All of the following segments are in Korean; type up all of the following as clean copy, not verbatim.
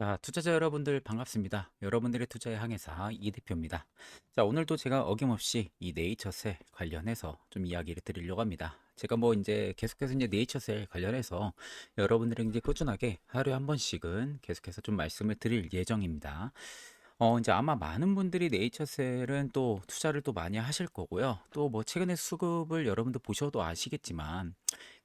자, 투자자 여러분들 반갑습니다. 여러분들의 투자의 항해사 이 대표입니다. 자, 오늘도 제가 어김없이 이 네이처셀 관련해서 좀 이야기를 드리려고 합니다. 제가 뭐 이제 계속해서 이제 네이처셀 관련해서 여러분들에게 이제 꾸준하게 하루에 한 번씩은 계속해서 좀 말씀을 드릴 예정입니다. 이제 아마 많은 분들이 네이처셀은 또 투자를 또 많이 하실 거고요. 또 뭐 최근에 수급을 여러분들 보셔도 아시겠지만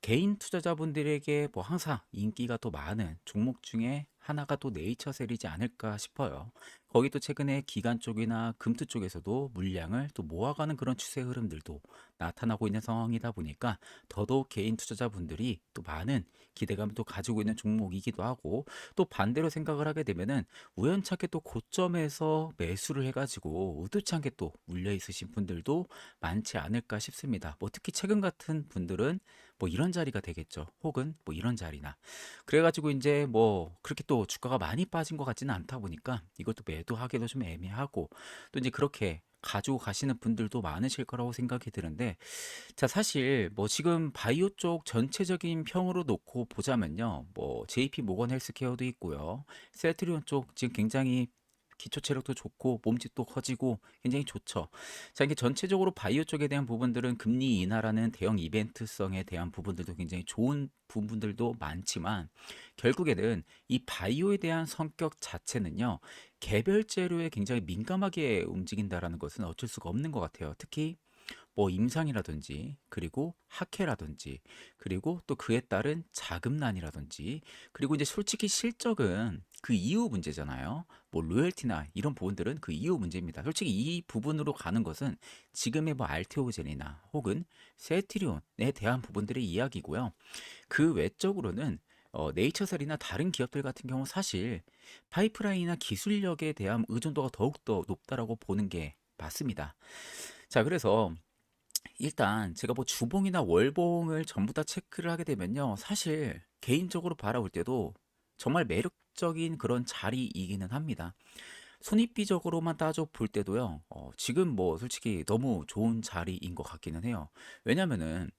개인 투자자분들에게 뭐 항상 인기가 또 많은 종목 중에 하나가 또 네이처셀이지 않을까 싶어요. 거기 또 최근에 기관 쪽이나 금투 쪽에서도 물량을 또 모아가는 그런 추세 흐름들도 나타나고 있는 상황이다 보니까 더더욱 개인 투자자분들이 또 많은 기대감을 또 가지고 있는 종목이기도 하고, 또 반대로 생각을 하게 되면은 우연찮게 또 고점에서 매수를 해가지고 의도치 않게 또 물려 있으신 분들도 많지 않을까 싶습니다. 뭐 특히 최근 같은 분들은 뭐 이런 자리가 되겠죠. 혹은 뭐 이런 자리나. 그래가지고 이제 뭐 그렇게 또 주가가 많이 빠진 것 같지는 않다 보니까 이것도 매도하기도 좀 애매하고, 또 이제 그렇게 가지고 가시는 분들도 많으실 거라고 생각이 드는데, 자, 사실 뭐 지금 바이오 쪽 전체적인 평으로 놓고 보자면요. 뭐 JP 모건 헬스케어도 있고요. 셀트리온 쪽 지금 굉장히 기초 체력도 좋고 몸집도 커지고 굉장히 좋죠. 자, 이게 전체적으로 바이오 쪽에 대한 부분들은 금리 인하라는 대형 이벤트성에 대한 부분들도 굉장히 좋은 부분들도 많지만, 결국에는 이 바이오에 대한 성격 자체는요. 개별 재료에 굉장히 민감하게 움직인다라는 것은 어쩔 수가 없는 것 같아요. 특히 뭐 임상이라든지, 그리고 학회라든지, 그리고 또 그에 따른 자금난이라든지, 그리고 이제 솔직히 실적은 그 이후 문제잖아요. 뭐 로열티나 이런 부분들은 그 이후 문제입니다. 솔직히 이 부분으로 가는 것은 지금의 뭐 알테오젠이나 혹은 세트리온에 대한 부분들의 이야기고요. 그 외적으로는 네이처셀이나 다른 기업들 같은 경우 사실 파이프라인이나 기술력에 대한 의존도가 더욱더 높다라고 보는 게 맞습니다. 자, 그래서 일단 제가 뭐 주봉이나 월봉을 전부 다 체크를 하게 되면요. 사실 개인적으로 바라볼 때도 정말 매력적인 그런 자리이기는 합니다. 손익비적으로만 따져 볼 때도요. 지금 뭐 솔직히 너무 좋은 자리인 것 같기는 해요. 왜냐면은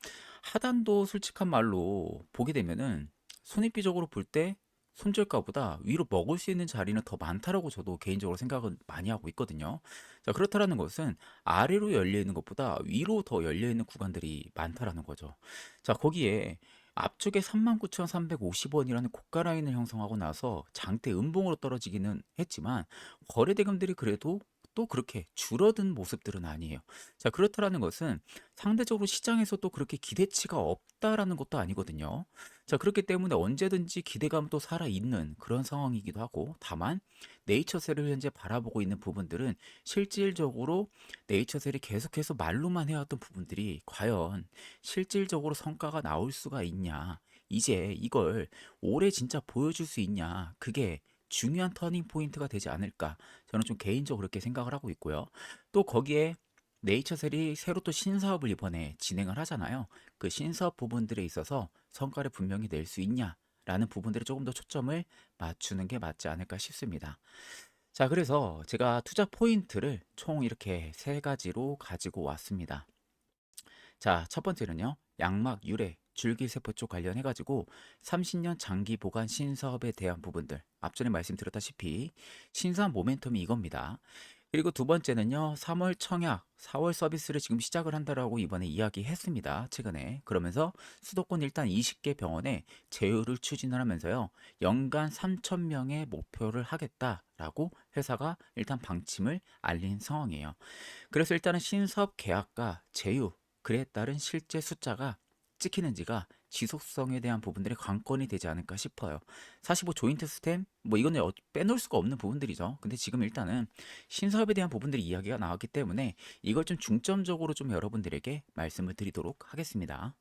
하단도 솔직한 말로 보게 되면은 손익비적으로 볼 때 손절가보다 위로 먹을 수 있는 자리는 더 많다라고 저도 개인적으로 생각은 많이 하고 있거든요. 자, 그렇다라는 것은 아래로 열려 있는 것보다 위로 더 열려 있는 구간들이 많다라는 거죠. 자, 거기에 앞쪽에 39,350원이라는 고가 라인을 형성하고 나서 장대 음봉으로 떨어지기는 했지만 거래 대금들이 그래도 또 그렇게 줄어든 모습들은 아니에요. 자, 그렇다라는 것은 상대적으로 시장에서 또 그렇게 기대치가 없다라는 것도 아니거든요. 자, 그렇기 때문에 언제든지 기대감도 살아있는 그런 상황이기도 하고, 다만 네이처셀을 현재 바라보고 있는 부분들은 실질적으로 네이처셀이 계속해서 말로만 해왔던 부분들이 과연 실질적으로 성과가 나올 수가 있냐, 이제 이걸 올해 진짜 보여줄 수 있냐, 그게 중요한 터닝 포인트가 되지 않을까, 저는 좀 개인적으로 그렇게 생각을 하고 있고요. 또 거기에 네이처셀이 새로 또 신사업을 이번에 진행을 하잖아요. 그 신사업 부분들에 있어서 성과를 분명히 낼 수 있냐라는 부분들에 조금 더 초점을 맞추는 게 맞지 않을까 싶습니다. 자, 그래서 제가 투자 포인트를 총 이렇게 세 가지로 가지고 왔습니다. 자, 첫 번째는요. 양막 유래 줄기세포 쪽 관련해 가지고 30년 장기 보관 신사업에 대한 부분들, 앞전에 말씀드렸다시피 신사업 모멘텀이 이겁니다. 그리고 두 번째는요. 3월 청약, 4월 서비스를 지금 시작을 한다라고 이번에 이야기했습니다. 최근에. 그러면서 수도권 일단 20개 병원에 제휴를 추진을 하면서요. 연간 3,000명의 목표를 하겠다라고 회사가 일단 방침을 알린 상황이에요. 그래서 일단은 신사업 계약과 제휴, 그에 따른 실제 숫자가 찍히는지가 지속성에 대한 부분들이 관건이 되지 않을까 싶어요. 사실 뭐 조인트 스템 뭐 이거는 빼놓을 수가 없는 부분들이죠. 근데 지금 일단은 신사업에 대한 부분들이 이야기가 나왔기 때문에 이걸 좀 중점적으로 좀 여러분들에게 말씀을 드리도록 하겠습니다.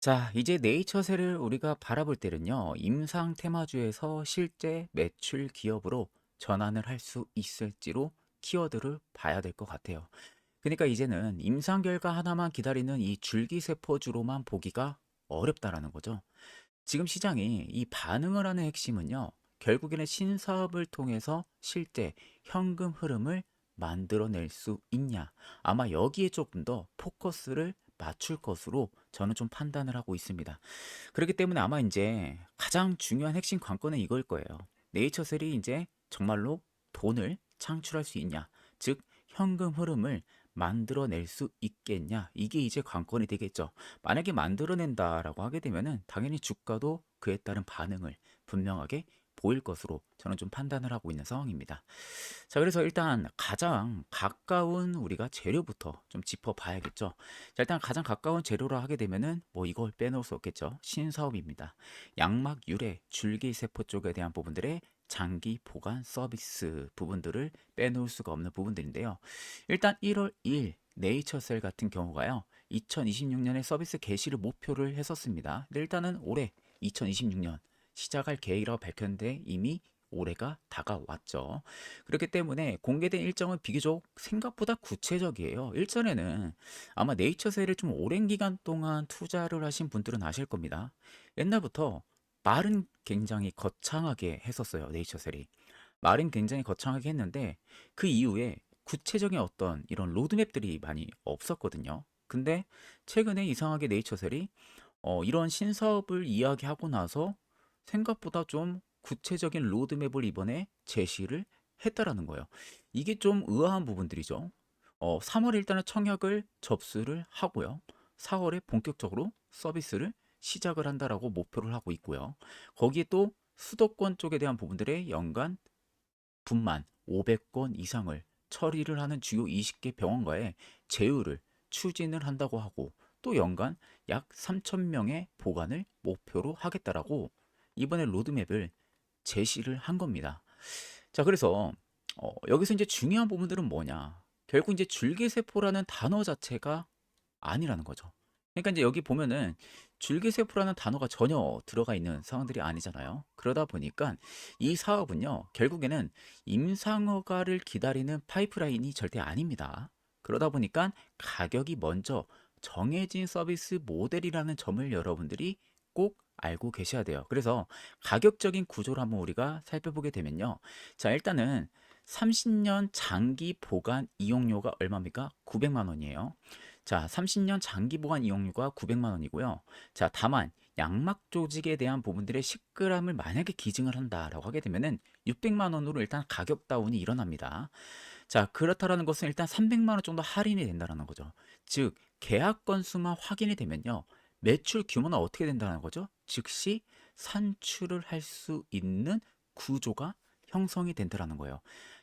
자, 이제 네이처셀을 우리가 바라볼 때는요, 임상 테마주에서 실제 매출 기업으로 전환을 할 수 있을지로 키워드를 봐야 될 것 같아요. 그러니까 이제는 임상 결과 하나만 기다리는 이 줄기세포주로만 보기가 어렵다라는 거죠. 지금 시장이 이 반응을 하는 핵심은요, 결국에는 신사업을 통해서 실제 현금 흐름을 만들어낼 수 있냐. 아마 여기에 조금 더 포커스를 맞출 것으로 저는 좀 판단을 하고 있습니다. 그렇기 때문에 아마 이제 가장 중요한 핵심 관건은 이걸 거예요. 네이처셀이 이제 정말로 돈을 창출할 수 있냐, 즉 현금 흐름을 만들어낼 수 있겠냐, 이게 이제 관건이 되겠죠. 만약에 만들어낸다라고 하게 되면은 당연히 주가도 그에 따른 반응을 분명하게 보일 것으로 저는 좀 판단을 하고 있는 상황입니다. 자, 그래서 일단 가장 가까운 우리가 재료부터 좀 짚어봐야겠죠. 자, 일단 가장 가까운 재료라 하게 되면은 뭐 이걸 빼놓을 수 없겠죠. 신사업입니다. 양막 유래 줄기세포 쪽에 대한 부분들의 장기 보관 서비스 부분들을 빼놓을 수가 없는 부분들인데요. 일단 1월 2일 네이처셀 같은 경우가요, 2026년에 서비스 개시를 목표를 했었습니다. 근데 일단은 올해 2026년 시작할 계획이라고 밝혔는데 이미 올해가 다가왔죠. 그렇기 때문에 공개된 일정은 비교적 생각보다 구체적이에요. 일전에는 아마 네이처셀을 좀 오랜 기간 동안 투자를 하신 분들은 아실 겁니다. 옛날부터 말은 굉장히 거창하게 했었어요. 네이처셀이. 말은 굉장히 거창하게 했는데 그 이후에 구체적인 어떤 이런 로드맵들이 많이 없었거든요. 근데 최근에 이상하게 네이처셀이 이런 신사업을 이야기하고 나서 생각보다 좀 구체적인 로드맵을 이번에 제시를 했다라는 거예요. 이게 좀 의아한 부분들이죠. 3월에 일단은 청약을 접수를 하고요. 4월에 본격적으로 서비스를 시작을 한다라고 목표를 하고 있고요. 거기에 또 수도권 쪽에 대한 부분들의 연간 분만 500건 이상을 처리를 하는 주요 20개 병원과의 제휴를 추진을 한다고 하고, 또 연간 약 3,000명의 보관을 목표로 하겠다라고 이번에 로드맵을 제시를 한 겁니다. 자, 그래서 여기서 이제 중요한 부분들은 뭐냐? 결국 이제 줄기세포라는 단어 자체가 아니라는 거죠. 그러니까 이제 여기 보면은 줄기세포라는 단어가 전혀 들어가 있는 상황들이 아니잖아요. 그러다 보니까 이 사업은요, 결국에는 임상허가를 기다리는 파이프라인이 절대 아닙니다. 그러다 보니까 가격이 먼저 정해진 서비스 모델이라는 점을 여러분들이 꼭 알고 계셔야 돼요. 그래서 가격적인 구조를 한번 우리가 살펴보게 되면요. 자, 일단은 30년 장기 보관 이용료가 얼마입니까? 900만 원이에요. 자, 30년 장기 보관 이용료가 900만 원이고요. 자, 다만 양막 조직에 대한 부분들의 10g을 만약에 기증을 한다라고 하게 되면은 600만 원으로 일단 가격 다운이 일어납니다. 자, 그렇다라는 것은 일단 300만 원 정도 할인이 된다는 거죠. 즉, 계약 건수만 확인이 되면요, 매출 규모는 어떻게 된다는 거죠? 즉시 산출을 할 수 있는 구조가 형성이 된다는 거예요.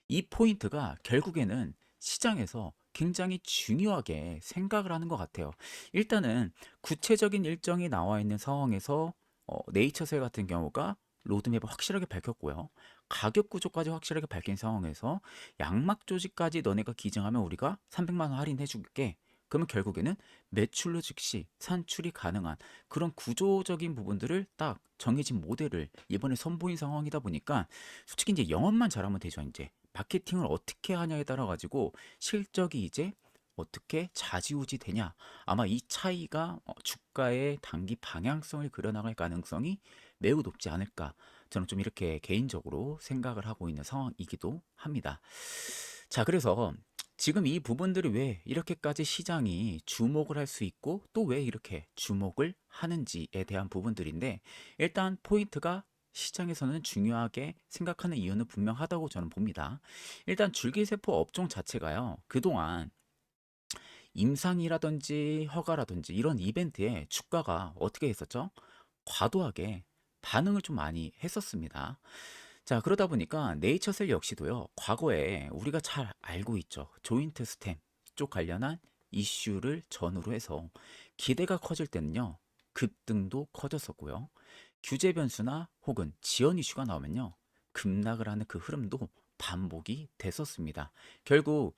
이 포인트가 결국에는 시장에서 굉장히 중요하게 생각을 하는 것 같아요. 일단은 구체적인 일정이 나와 있는 상황에서 네이처셀 같은 경우가 로드맵을 확실하게 밝혔고요. 가격 구조까지 확실하게 밝힌 상황에서 양막 조직까지 너네가 기증하면 우리가 300만 원 할인해 줄게. 그러면 결국에는 매출로 즉시 산출이 가능한 그런 구조적인 부분들을 딱 정해진 모델을 이번에 선보인 상황이다 보니까 솔직히 이제 영업만 잘하면 되죠. 이제 마케팅을 어떻게 하냐에 따라 가지고 실적이 이제 어떻게 좌지우지 되냐, 아마 이 차이가 주가의 단기 방향성을 그려나갈 가능성이 매우 높지 않을까, 저는 좀 이렇게 개인적으로 생각을 하고 있는 상황이기도 합니다. 자, 그래서 지금 이 부분들이 왜 이렇게까지 시장이 주목을 할 수 있고 또 왜 이렇게 주목을 하는지에 대한 부분들인데, 일단 포인트가 시장에서는 중요하게 생각하는 이유는 분명하다고 저는 봅니다. 일단 줄기세포 업종 자체가요, 그동안 임상이라든지 허가라든지 이런 이벤트에 주가가 어떻게 했었죠? 과도하게 반응을 좀 많이 했었습니다. 자, 그러다 보니까 네이처셀 역시도요, 과거에 우리가 잘 알고 있죠. 조인트 스템 쪽 관련한 이슈를 전후로 해서 기대가 커질 때는요, 급등도 커졌었고요. 규제 변수나 혹은 지연 이슈가 나오면요, 급락을 하는 그 흐름도 반복이 됐었습니다. 결국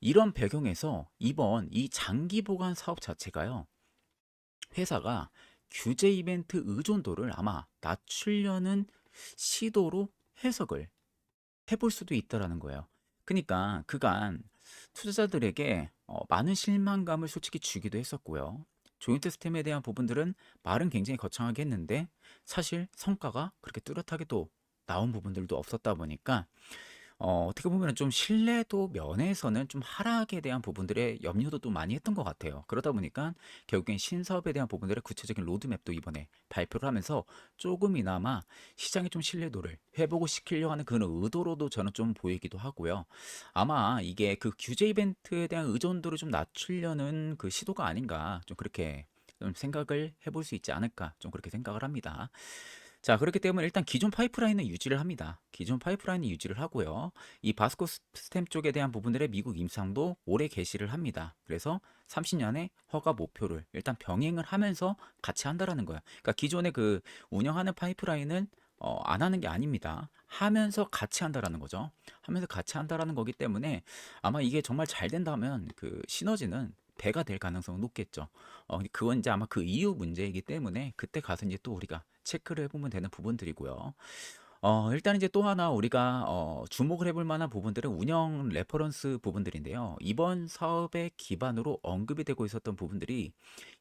이런 배경에서 이번 이 장기 보관 사업 자체가요, 회사가 규제 이벤트 의존도를 아마 낮추려는 시도로 해석을 해볼 수도 있다라는 거예요. 그러니까 그간 투자자들에게 많은 실망감을 솔직히 주기도 했었고요. 조인트 스템에 대한 부분들은 말은 굉장히 거창하게 했는데 사실 성과가 그렇게 뚜렷하게 또 나온 부분들도 없었다 보니까 어떻게 보면은 좀 신뢰도 면에서는 좀 하락에 대한 부분들의 염려도 또 많이 했던 것 같아요. 그러다 보니까 결국엔 신사업에 대한 부분들의 구체적인 로드맵도 이번에 발표를 하면서 조금이나마 시장의 좀 신뢰도를 회복을 시키려고 하는 그런 의도로도 저는 좀 보이기도 하고요. 아마 이게 그 규제 이벤트에 대한 의존도를 좀 낮추려는 그 시도가 아닌가 좀 그렇게 좀 생각을 해볼 수 있지 않을까 좀 그렇게 생각을 합니다. 자, 그렇기 때문에 일단 기존 파이프라인은 유지를 합니다. 기존 파이프라인은 유지를 하고요. 이 바스코 스템 쪽에 대한 부분들의 미국 임상도 올해 개시를 합니다. 그래서 30년의 허가 목표를 일단 병행을 하면서 같이 한다라는 거예요. 그러니까 기존의 그 운영하는 파이프라인은 안 하는 게 아닙니다. 하면서 같이 한다라는 거죠. 하면서 같이 한다라는 거기 때문에 아마 이게 정말 잘 된다면 그 시너지는 배가 될 가능성은 높겠죠. 그건 이제 아마 그 이후 문제이기 때문에 그때 가서 이제 또 우리가 체크를 해보면 되는 부분들이고요. 일단 이제 또 하나 우리가 주목을 해볼 만한 부분들은 운영 레퍼런스 부분들인데요. 이번 사업의 기반으로 언급이 되고 있었던 부분들이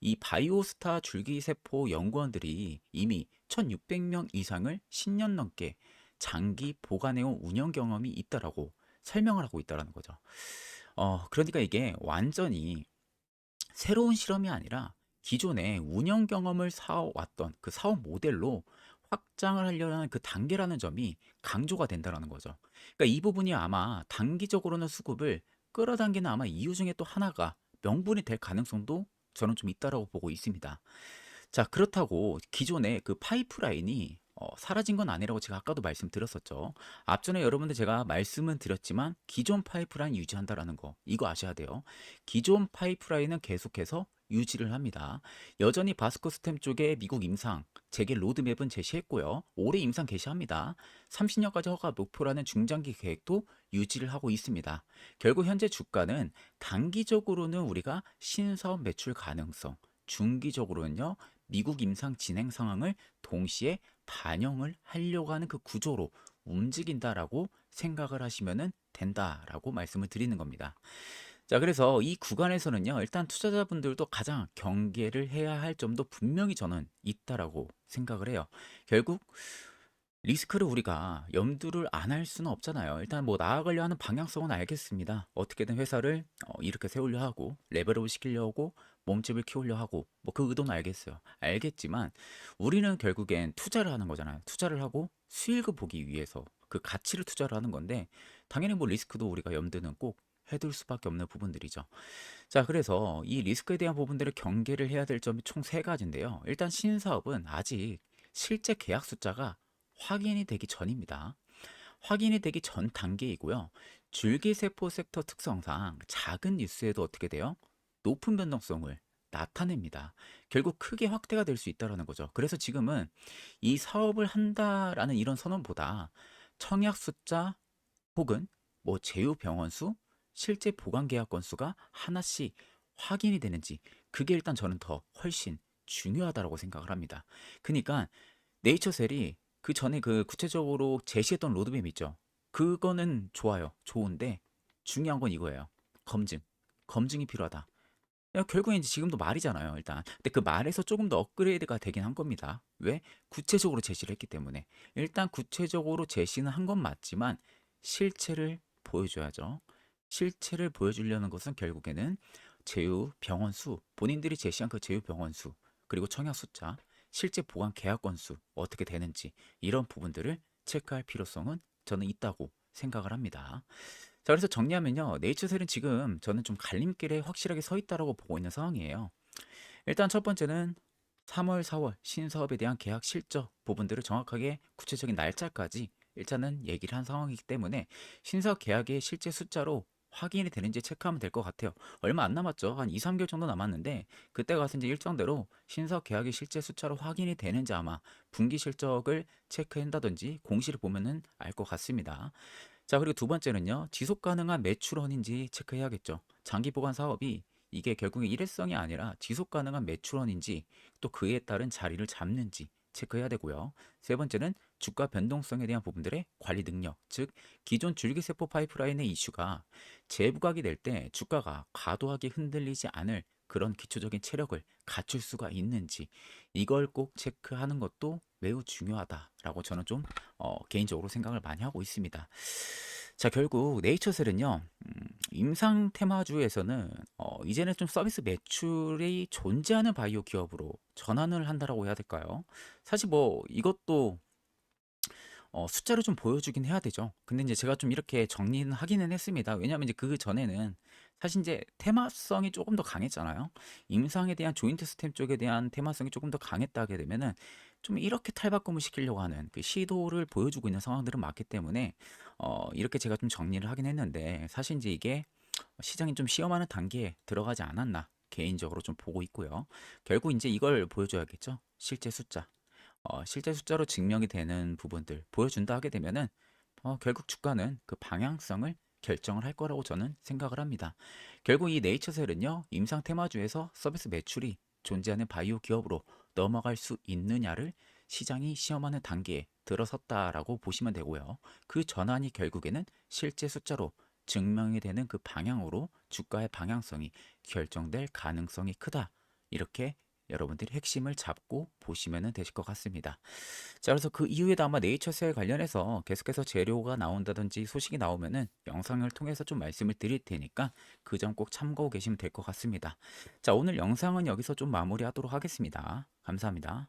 이 바이오스타 줄기세포 연구원들이 이미 1600명 이상을 10년 넘게 장기 보관해온 운영 경험이 있다라고 설명을 하고 있다라는 거죠. 그러니까 이게 완전히 새로운 실험이 아니라 기존의 운영 경험을 쌓아왔던 그 사업 모델로 확장을 하려는 그 단계라는 점이 강조가 된다는 거죠. 그러니까 이 부분이 아마 단기적으로는 수급을 끌어당기는 아마 이유 중에 또 하나가 명분이 될 가능성도 저는 좀 있다라고 보고 있습니다. 자, 그렇다고 기존의 그 파이프라인이 사라진 건 아니라고 제가 아까도 말씀드렸었죠. 앞전에 여러분들 제가 말씀은 드렸지만 기존 파이프라인 유지한다라는 거 이거 아셔야 돼요. 기존 파이프라인은 계속해서 유지를 합니다. 여전히 바스코 스템 쪽에 미국 임상 재개 로드맵은 제시했고요. 올해 임상 개시합니다. 30년까지 허가 목표라는 중장기 계획도 유지를 하고 있습니다. 결국 현재 주가는 단기적으로는 우리가 신사업 매출 가능성, 중기적으로는요 미국 임상 진행 상황을 동시에 반영을 하려고 하는 그 구조로 움직인다라고 생각을 하시면 된다라고 말씀을 드리는 겁니다. 자, 그래서 이 구간에서는요, 일단 투자자분들도 가장 경계를 해야 할 점도 분명히 저는 있다라고 생각을 해요. 결국 리스크를 우리가 염두를 안 할 수는 없잖아요. 일단 뭐 나아가려 하는 방향성은 알겠습니다. 어떻게든 회사를 이렇게 세우려 하고 레벨업 시키려고 몸집을 키우려 하고 뭐 그 의도는 알겠어요. 알겠지만 우리는 결국엔 투자를 하는 거잖아요. 투자를 하고 수익을 보기 위해서 그 가치를 투자를 하는 건데 당연히 뭐 리스크도 우리가 염두는 꼭 해둘 수밖에 없는 부분들이죠. 자, 그래서 이 리스크에 대한 부분들을 경계를 해야 될 점이 총 세 가지인데요. 일단 신사업은 아직 실제 계약 숫자가 확인이 되기 전입니다. 확인이 되기 전 단계이고요. 줄기세포 섹터 특성상 작은 뉴스에도 어떻게 돼요? 높은 변동성을 나타냅니다. 결국 크게 확대가 될 수 있다는 거죠. 그래서 지금은 이 사업을 한다라는 이런 선언보다 청약 숫자 혹은 뭐 제휴 병원 수, 실제 보관 계약 건수가 하나씩 확인이 되는지 그게 일단 저는 더 훨씬 중요하다고 생각을 합니다. 그러니까 네이처셀이 그 전에 그 구체적으로 제시했던 로드맵 있죠. 그거는 좋아요. 좋은데 중요한 건 이거예요. 검증. 검증이 필요하다. 야, 결국엔 이제 지금도 말이잖아요, 일단. 근데 그 말에서 조금 더 업그레이드가 되긴 한 겁니다. 왜? 구체적으로 제시를 했기 때문에. 일단 구체적으로 제시는 한 건 맞지만 실체를 보여줘야죠. 실체를 보여주려는 것은 결국에는 제휴 병원 수, 본인들이 제시한 그 제휴 병원 수, 그리고 청약 숫자, 실제 보관 계약 건수 어떻게 되는지 이런 부분들을 체크할 필요성은 저는 있다고 생각을 합니다. 자, 그래서 정리하면요. 네이처셀은 지금 저는 좀 갈림길에 확실하게 서 있다라고 보고 있는 상황이에요. 일단 첫 번째는 3월, 4월 신사업에 대한 계약 실적 부분들을 정확하게 구체적인 날짜까지 일단은 얘기를 한 상황이기 때문에 신사업 계약의 실제 숫자로 확인이 되는지 체크하면 될 것 같아요. 얼마 안 남았죠. 한 2, 3개월 정도 남았는데 그때 가서 이제 일정대로 신사업 계약의 실제 숫자로 확인이 되는지 아마 분기 실적을 체크한다든지 공시를 보면은 알 것 같습니다. 자, 그리고 두 번째는요. 지속 가능한 매출원인지 체크해야겠죠. 장기 보관 사업이 이게 결국에 일회성이 아니라 지속 가능한 매출원인지 또 그에 따른 자리를 잡는지 체크해야 되고요. 세 번째는 주가 변동성에 대한 부분들의 관리 능력, 즉 기존 줄기세포 파이프라인의 이슈가 재부각이 될 때 주가가 과도하게 흔들리지 않을 그런 기초적인 체력을 갖출 수가 있는지 이걸 꼭 체크하는 것도 매우 중요하다라고 저는 좀 개인적으로 생각을 많이 하고 있습니다. 자, 결국 네이처셀은요, 임상 테마주에서는 이제는 좀 서비스 매출이 존재하는 바이오 기업으로 전환을 한다라고 해야 될까요? 사실 뭐 이것도 숫자로 좀 보여주긴 해야 되죠. 근데 이제 제가 좀 이렇게 정리는 하기는 했습니다. 왜냐하면 이제 그 전에는 사실 이제 테마성이 조금 더 강했잖아요. 임상에 대한 조인트 스템 쪽에 대한 테마성이 조금 더 강했다 하게 되면은 좀 이렇게 탈바꿈을 시키려고 하는 그 시도를 보여주고 있는 상황들은 맞기 때문에 이렇게 제가 좀 정리를 하긴 했는데 사실 이제 이게 시장이 좀 시험하는 단계에 들어가지 않았나 개인적으로 좀 보고 있고요. 결국 이제 이걸 보여줘야겠죠. 실제 숫자. 실제 숫자로 증명이 되는 부분들 보여준다 하게 되면은 결국 주가는 그 방향성을 결정을 할 거라고 저는 생각을 합니다. 결국 이 네이처셀은요, 임상 테마주에서 서비스 매출이 존재하는 바이오 기업으로 넘어갈 수 있느냐를 시장이 시험하는 단계에 들어섰다라고 보시면 되고요. 그 전환이 결국에는 실제 숫자로 증명이 되는 그 방향으로 주가의 방향성이 결정될 가능성이 크다. 이렇게 여러분들이 핵심을 잡고 보시면 되실 것 같습니다. 자, 그래서 그 이후에도 아마 네이처셀 관련해서 계속해서 재료가 나온다든지 소식이 나오면은 영상을 통해서 좀 말씀을 드릴 테니까 그 점 꼭 참고 계시면 될 것 같습니다. 자, 오늘 영상은 여기서 좀 마무리하도록 하겠습니다. 감사합니다.